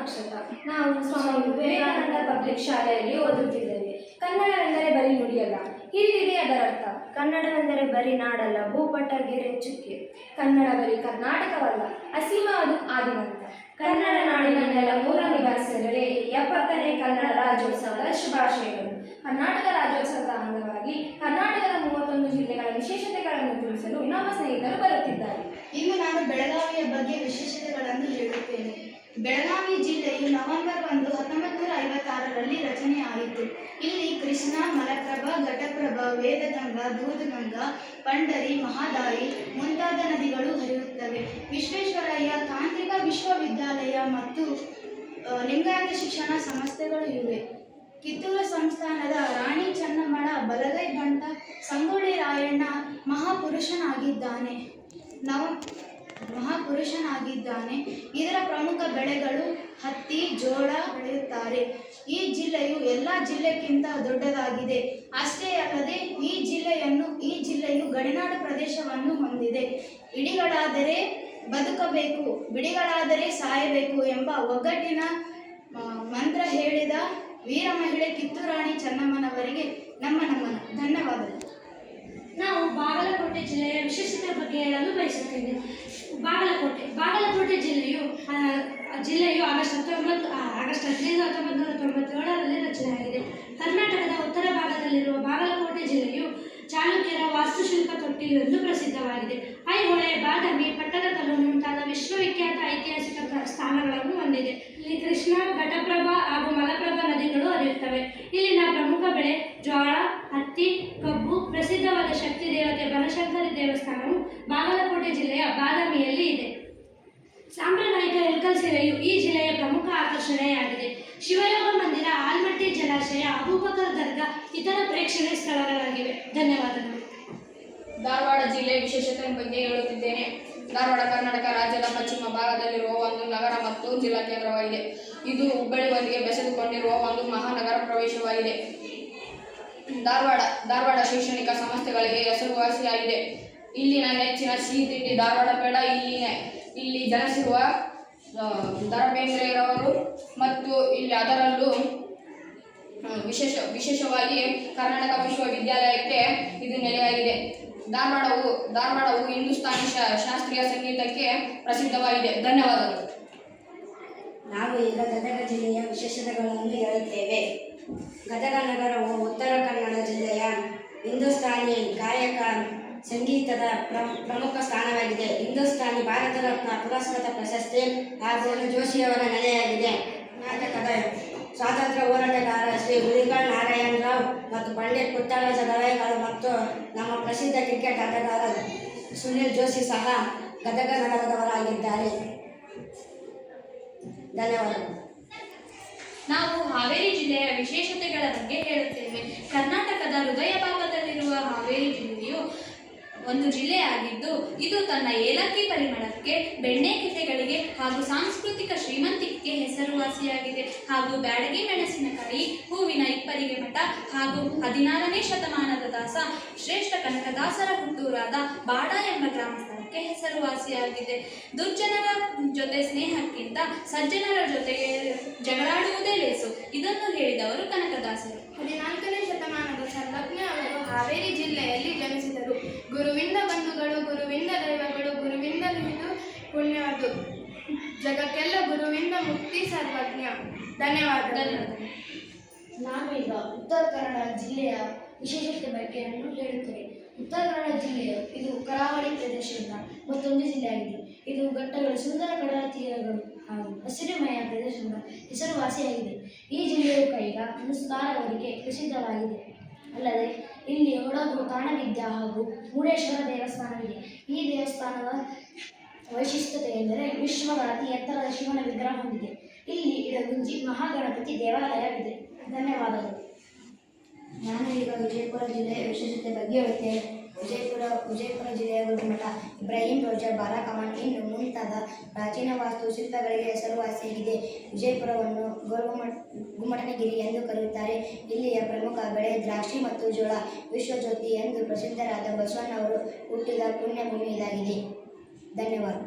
ಅಕ್ಷತಾ. ನಾವು ಸ್ವಾಮಿ ವಿವೇಕಾನಂದ ಪಬ್ಲಿಕ್ ಶಾಲೆಯಲ್ಲಿ ಓದುತ್ತಿದ್ದೇವೆ. ಕನ್ನಡವೆಂದರೆ ಬರೀ ನುಡಿಯಲ್ಲ, ಹೀಗಿದೆ ಅದರ ಅರ್ಥ. ಕನ್ನಡವೆಂದರೆ ಬರೀ ನಾಡಲ್ಲ, ಭೂಪಟ ಗೆರೆ ಚುಕ್ಕೆ. ಕನ್ನಡ ಬರೀ ಕರ್ನಾಟಕವಲ್ಲ, ಅಸೀಮ ಅದು ಆದಿವಂತ. ಕನ್ನಡ ನಾಡಿನ ಮೂಲ ನಿವಾಸಿಗಳಿಗೆ 70ನೇ ಕನ್ನಡ ರಾಜ್ಯೋತ್ಸವದ ಶುಭಾಶಯಗಳು. ಕರ್ನಾಟಕ ರಾಜ್ಯೋತ್ಸವದ ಅಂಗವಾಗಿ ಕರ್ನಾಟಕದ 31 ಜಿಲ್ಲೆಗಳ ವಿಶೇಷತೆಗಳನ್ನು ತಿಳಿಸಲು ನಮ್ಮ ಸ್ನೇಹಿತರು ಬರುತ್ತಿದ್ದಾರೆ. ಇನ್ನು ನಾನು ಬೆಳಗಾವಿಯ ಬಗ್ಗೆ ವಿಶೇಷತೆಗಳನ್ನು ಹೇಳುತ್ತೇನೆ. ಬೆಳಗಾವಿ ಜಿಲ್ಲೆಯು ನವೆಂಬರ್ 1, 1956ರಲ್ಲಿ ರಚನೆಯಾಯಿತು. ಇಲ್ಲಿ ಕೃಷ್ಣಾ, ಮಲಪ್ರಭಾ, ಘಟಪ್ರಭಾ, ವೇದಗಂಗಾ, ದೂಧಗಂಗಾ, ಪಂಡರಿ, ಮಹಾದಾಯಿ ಮುಂತಾದ ನದಿಗಳು ಹರಿಯುತ್ತವೆ. ವಿಶ್ವೇಶ್ವರಯ್ಯ ತಾಂತ್ರಿಕ ವಿಶ್ವವಿದ್ಯಾಲಯ ಮತ್ತು ಲಿಂಗಾಯತ ಶಿಕ್ಷಣ ಸಂಸ್ಥೆಗಳು ಇವೆ. ಕಿತ್ತೂರು ಸಂಸ್ಥಾನದ ರಾಣಿ ಚೆನ್ನಮ್ಮಳ ಬಲಗೈ ಬಂಟ ಸಂಗೊಳ್ಳಿ ರಾಯಣ್ಣ ಮಹಾಪುರುಷನಾಗಿದ್ದಾನೆ. ಇದರ ಪ್ರಮುಖ ಬೆಳೆಗಳು ಹತ್ತಿ, ಜೋಳ ಬೆಳೆಯುತ್ತಾರೆ. ಈ ಜಿಲ್ಲೆಯು ಎಲ್ಲ ಜಿಲ್ಲೆಗಿಂತ ದೊಡ್ಡದಾಗಿದೆ. ಅಷ್ಟೇ ಅಲ್ಲದೆ ಈ ಜಿಲ್ಲೆಯು ಗಡಿನಾಡು ಪ್ರದೇಶವನ್ನು ಹೊಂದಿದೆ. ಇಡಿಗಳಾದರೆ ಬದುಕಬೇಕು, ಬಿಡಿಗಳಾದರೆ ಸಾಯಬೇಕು ಎಂಬ ಒಗ್ಗಟ್ಟಿನ ಮಂತ್ರ ಹೇಳಿದ ವೀರ ಮಹಿಳೆ ಕಿತ್ತೂರಾಣಿ ಚೆನ್ನಮ್ಮನವರಿಗೆ ನಮ್ಮ ನಮನ. ಧನ್ಯವಾದಗಳು. ನಾವು ಬಾಗಲಕೋಟೆ ಜಿಲ್ಲೆಯ ವಿಶೇಷತೆ ಬಗ್ಗೆ ಹೇಳಲು ಬಯಸುತ್ತೇವೆ. ಬಾಗಲಕೋಟೆ ಜಿಲ್ಲೆಯು ಆಗಸ್ಟ್ 15, 1997ರಲ್ಲಿ ರಚನೆಯಾಗಿದೆ. ಕರ್ನಾಟಕದ ಉತ್ತರ ಭಾಗದಲ್ಲಿರುವ ಬಾಗಲಕೋಟೆ ಜಿಲ್ಲೆಯು ಚಾಲುಕ್ಯರ ವಾಸ್ತುಶಿಲ್ಪ ತೊಟ್ಟಿಲು ಎಂದು ಪ್ರಸಿದ್ಧವಾಗಿದೆ. ಐಹೊಳೆ, ಬಾದಾಮಿ, ಪಟ್ಟದಕಲ್ಲು ಮುಂತಾದ ವಿಶ್ವವಿಖ್ಯಾತ ಐತಿಹಾಸಿಕ ಸ್ಥಾನಗಳನ್ನು ಹೊಂದಿದೆ. ಇಲ್ಲಿ ಕೃಷ್ಣಾ, ಘಟಪ್ರಭಾ ಹಾಗೂ ಮಲಪ್ರಭಾ ನದಿಗಳು ಹರಿಯುತ್ತವೆ. ಇಲ್ಲಿನ ಪ್ರಮುಖ ಬೆಳೆ ಜೋಳ, ಹತ್ತಿ, ಕಬ್ಬು. ಪ್ರಸಿದ್ಧವಾದ ಶಕ್ತಿ ದೇವತೆ ಬನಶಂಕರಿ ದೇವಸ್ಥಾನವು ಬಾಗಲಕೋಟೆ ಜಿಲ್ಲೆಯ ಬಾದಾಮಿಯಲ್ಲಿ ಇದೆ. ಸಾಂಪ್ರದಾಯಿಕ ಇಳಕಲ್ ಸೀರೆಯು ಈ ಜಿಲ್ಲೆಯ ಪ್ರಮುಖ ಆಕರ್ಷಣೆಯಾಗಿದೆ. ಶಿವಯೋಗ ಮಂದಿರ, ಆಲ್ಮಟ್ಟಿ ಜಲಾಶಯ, ಅಬೂಬಕರ್ ದರ್ಗಾ ಇತರ ಪ್ರೇಕ್ಷಣೀಯ ಸ್ಥಳಗಳಾಗಿವೆ. ಧನ್ಯವಾದಗಳು. ಧಾರವಾಡ ಜಿಲ್ಲೆಯ ವಿಶೇಷತೆ ಬಗ್ಗೆ ಹೇಳುತ್ತಿದ್ದೇನೆ. ಧಾರವಾಡ ಕರ್ನಾಟಕ ರಾಜ್ಯದ ಪಶ್ಚಿಮ ಭಾಗದಲ್ಲಿರುವ ಒಂದು ನಗರ ಮತ್ತು ಜಿಲ್ಲಾ ಕೇಂದ್ರವಾಗಿದೆ. ಇದು ಹುಬ್ಬಳ್ಳಿಯೊಂದಿಗೆ ಬೆಸೆದುಕೊಂಡಿರುವ ಒಂದು ಮಹಾನಗರ ಪ್ರದೇಶವಾಗಿದೆ. ಧಾರವಾಡ ಶೈಕ್ಷಣಿಕ ಸಂಸ್ಥೆಗಳಿಗೆ ಹೆಸರುವಾಸಿಯಾಗಿದೆ. ಇಲ್ಲಿನ ನೆಚ್ಚಿನ ಸಿಹಿ ತಿಂಡಿ ಧಾರವಾಡ ಪೇಡ. ಇಲ್ಲಿ ಜನಿಸಿರುವ ದ.ರಾ. ಬೇಂದ್ರೆಯವರು ಮತ್ತು ಅದರಲ್ಲೂ ವಿಶೇಷವಾಗಿ ಕರ್ನಾಟಕ ವಿಶ್ವವಿದ್ಯಾಲಯಕ್ಕೆ ಇದು ನೆಲೆಯಾಗಿದೆ. ಧಾರವಾಡವು ಹಿಂದೂಸ್ತಾನಿ ಶಾಸ್ತ್ರೀಯ ಸಂಗೀತಕ್ಕೆ ಪ್ರಸಿದ್ಧವಾಗಿದೆ. ಧನ್ಯವಾದಗಳು. ನಾವು ಈಗ ಗದಗ ಜಿಲ್ಲೆಯ ವಿಶೇಷತೆಗಳನ್ನು ಹೇಳುತ್ತೇವೆ. ಗದಗ ನಗರವು ಉತ್ತರ ಕನ್ನಡ ಜಿಲ್ಲೆಯ ಹಿಂದೂಸ್ತಾನಿ ಗಾಯಕ ಸಂಗೀತದ ಪ್ರಮುಖ ಸ್ಥಾನವಾಗಿದೆ. ಹಿಂದೂಸ್ತಾನಿ ಭಾರತ ರತ್ನ ಪುರಸ್ಕೃತ ಪ್ರಶಸ್ತಿ ಹಾಗೂ ಜೋಶಿಯವರ ನೆಲೆಯಾಗಿದೆ. ನಾಟಕದ ಸ್ವಾತಂತ್ರ್ಯ ಹೋರಾಟಗಾರ ಶ್ರೀ ಹುಲಿಗಲ್ ನಾರಾಯಣ ರಾವ್ ಮತ್ತು ಪಂಡಿತ್ ಪುಟ್ಟರಾಜ ಗವಾಯಿಗಳು ಮತ್ತು ನಮ್ಮ ಪ್ರಸಿದ್ಧ ಕ್ರಿಕೆಟ್ ಆಟಗಾರ ಸುನಿಲ್ ಜೋಶಿ ಸಹ ಗದಗ ನಗರದವರಾಗಿದ್ದಾರೆ. ಧನ್ಯವಾದಗಳು. ನಾವು ಹಾವೇರಿ ಜಿಲ್ಲೆಯ ವಿಶೇಷತೆಗಳ ಬಗ್ಗೆ ಹೇಳುತ್ತೇವೆ. ಕರ್ನಾಟಕದ ಹೃದಯ ಭಾಗದಲ್ಲಿರುವ ಹಾವೇರಿ ಜಿಲ್ಲೆಯು ಒಂದು ಜಿಲ್ಲೆಯಾಗಿದ್ದು, ಇದು ತನ್ನ ಏಲಕ್ಕಿ ಪರಿಮಳಕ್ಕೆ, ಬೆಣ್ಣೆ ಕೆಫೆಗಳಿಗೆ ಹಾಗೂ ಸಾಂಸ್ಕೃತಿಕ ಶ್ರೀಮಂತಿಕೆಗೆ ಹೆಸರುವಾಸಿಯಾಗಿದೆ. ಹಾಗೂ ಬ್ಯಾಡಗಿ ಮೆಣಸಿನಕಾಯಿ, ಹೂವಿನ ಇಪ್ಪರಿಗೆ ಮಠ ಹಾಗೂ 16ನೇ ಶತಮಾನದ ದಾಸ ಶ್ರೇಷ್ಠ ಕನಕದಾಸರ ಹುಟ್ಟೂರಾದ ಬಾಡ ಎಂಬ ಗ್ರಾಮಸ್ಥಳಕ್ಕೆ ಹೆಸರುವಾಸಿಯಾಗಿದೆ. ದುರ್ಜನರ ಜೊತೆ ಸ್ನೇಹಕ್ಕಿಂತ ಸಜ್ಜನರ ಜೊತೆಗೆ ಜಗಳಾಡುವುದೇ ಲೇಸು. ಇದನ್ನು ಹೇಳಿದವರು ಕನಕದಾಸರು. 14ನೇ ಶತಮಾನದ ಸರ್ವಜ್ಞ ಅವರು ಹಾವೇರಿ ಜಿಲ್ಲೆಯಲ್ಲಿ ಜನಿಸಿದರು. ಗುರುವಿಂದ ಬಂಧುಗಳು, ಗುರುವಿಂದ ದೈವಗಳು, ಗುರುವಿಂದ ಹಿಡಿದು ಪುಣ್ಯದು ಜಗಕ್ಕೆಲ್ಲ ಗುರುವಿಂದ ಮುಕ್ತಿ ಸರ್ವಜ್ಞ. ಧನ್ಯವಾದಗಳು. ನಾನು ಈಗ ಉತ್ತರ ಕನ್ನಡ ಜಿಲ್ಲೆಯ ವಿಶೇಷತೆ ಬಗ್ಗೆ ಹೇಳುತ್ತೇನೆ. ಉತ್ತರ ಕನ್ನಡ ಜಿಲ್ಲೆಯು ಇದು ಕರಾವಳಿ ಪ್ರದೇಶದಿಂದ ಮತ್ತೊಂದು ಜಿಲ್ಲೆಯಾಗಿದೆ. ಇದು ಘಟ್ಟಗಳು, ಸುಂದರ ಕಡಲ ತೀರಗಳು ಹಾಗೂ ಹಸಿರುಮಯ ಪ್ರದೇಶದಿಂದ ಹೆಸರುವಾಸಿಯಾಗಿದೆ. ಈ ಜಿಲ್ಲೆಯು ಕೈಗ ನುಸ್ಕಾರವರಿಗೆ ಪ್ರಸಿದ್ಧವಾಗಿದೆ. ಅಲ್ಲದೆ ಇಲ್ಲಿ ಹೊಡಗು, ತಾಣವಿದ್ಯಾ ಹಾಗೂ ಮೂಡೇಶ್ವರ ದೇವಸ್ಥಾನವಿದೆ. ಈ ದೇವಸ್ಥಾನದ ವೈಶಿಷ್ಟ್ಯತೆ ಎಂದರೆ ವಿಶ್ವದ ಅತಿ ಎತ್ತರದ ಶಿವನ ವಿಗ್ರಹ ಹೊಂದಿದೆ. ಇಲ್ಲಿ ಇಡಗುಂಜಿ ಮಹಾಗಣಪತಿ ದೇವಾಲಯವಿದೆ. ಧನ್ಯವಾದಗಳು. ನಾನು ಈಗ ವಿಜಯಪುರ ಜಿಲ್ಲೆಯ ವಿಶೇಷತೆ ಬಗ್ಗೆ ಹೇಳುತ್ತೇನೆ. ವಿಜಯಪುರ ಜಿಲ್ಲೆಯ ಗುರುಮಠ, ಇಬ್ರಾಹಿಂ ರೋಜಾ, ಬಾರಾಕಮಾನ್ ಇನ್ನು ಮುಂತಾದ ಪ್ರಾಚೀನ ವಾಸ್ತುಶಿಲ್ಪಗಳಿಗೆ ಹೆಸರುವಾಸಿಯಾಗಿದೆ. ವಿಜಯಪುರವನ್ನು ಗುಮ್ಮಟನಗಿರಿ ಎಂದು ಕರೆಯುತ್ತಾರೆ. ಇಲ್ಲಿಯ ಪ್ರಮುಖ ಬೆಳೆ ದ್ರಾಕ್ಷಿ ಮತ್ತು ಜೋಳ. ವಿಶ್ವಜ್ಯೋತಿ ಎಂದು ಪ್ರಸಿದ್ಧರಾದ ಬಸವಣ್ಣವರು ಹುಟ್ಟಿದ ಪುಣ್ಯಭೂಮಿ ಇದಾಗಿದೆ. ಧನ್ಯವಾದ.